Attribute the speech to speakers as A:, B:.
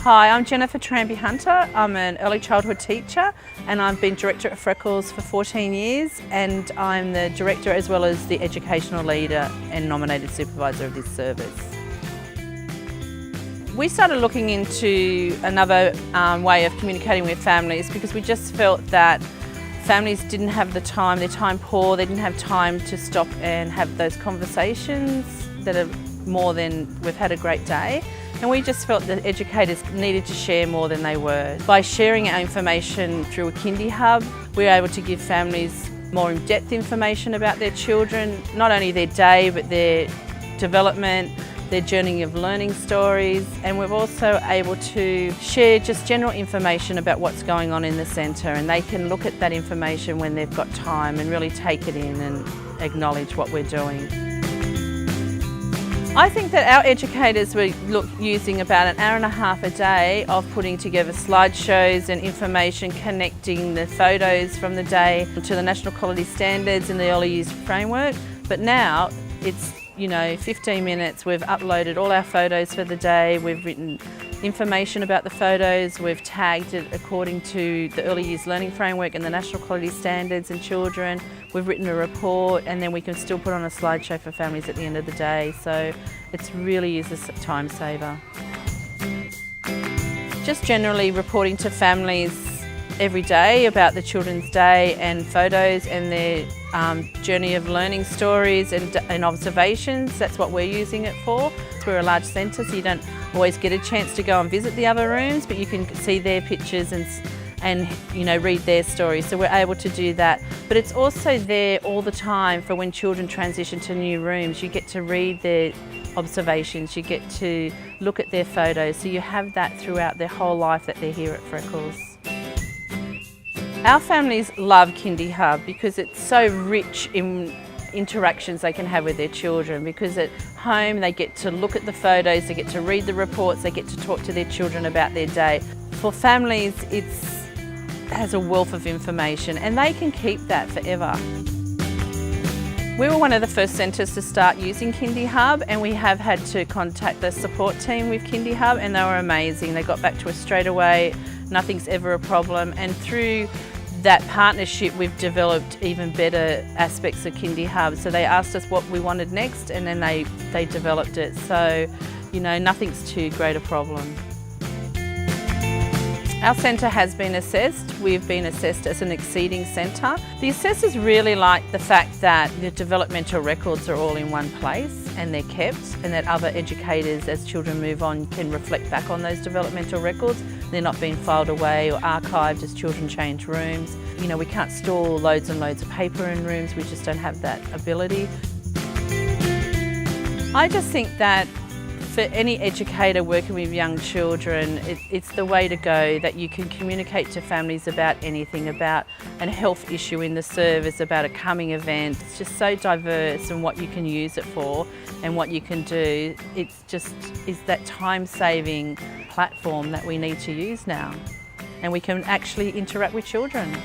A: Hi, I'm Jennifer Tranby-Hunter. I'm an early childhood teacher and I've been director at Freckles for 14 years, and I'm the director as well as the educational leader and nominated supervisor of this service. We started looking into another way of communicating with families because we just felt that families didn't have the time, they're time poor, they didn't have time to stop and have those conversations that are more than we've had a great day. And we just felt that educators needed to share more than they were. By sharing our information through a Kindyhub, we were able to give families more in-depth information about their children, not only their day but their development, their journey of learning stories, and we're also able to share just general information about what's going on in the centre, and they can look at that information when they've got time and really take it in and acknowledge what we're doing. I think that our educators were using about an hour and a half a day of putting together slideshows and information, connecting the photos from the day to the national quality standards and the early years framework. But now it's 15 minutes, we've uploaded all our photos for the day, we've written information about the photos, we've tagged it according to the early years learning framework and the national quality standards and children, we've written a report, and then we can still put on a slideshow for families at the end of the day, so it really is a time saver. Just generally reporting to families every day about the children's day and photos and their journey of learning stories and observations. That's what we're using it for. We're a large centre, so you don't always get a chance to go and visit the other rooms, but you can see their pictures and read their stories, so we're able to do that. But it's also there all the time for when children transition to new rooms. You get to read their observations, you get to look at their photos, so you have that throughout their whole life that they're here at Freckles. Our families love Kindyhub because it's so rich in interactions they can have with their children, because at home they get to look at the photos, they get to read the reports, they get to talk to their children about their day. For families it has a wealth of information and they can keep that forever. We were one of the first centres to start using Kindyhub, and we have had to contact the support team with Kindyhub, and they were amazing. They got back to us straight away, nothing's ever a problem, and through that partnership we've developed even better aspects of Kindyhub. So they asked us what we wanted next, and then they developed it, so nothing's too great a problem. Our centre has been assessed. We've been assessed as an exceeding centre. The assessors really like the fact that the developmental records are all in one place and they're kept, and that other educators, as children move on, can reflect back on those developmental records. They're not being filed away or archived as children change rooms. We can't store loads and loads of paper in rooms, we just don't have that ability. I just think that for any educator working with young children, it's the way to go, that you can communicate to families about anything, about a health issue in the service, about a coming event. It's just so diverse and what you can use it for and what you can do. It's that time-saving platform that we need to use now, and we can actually interact with children.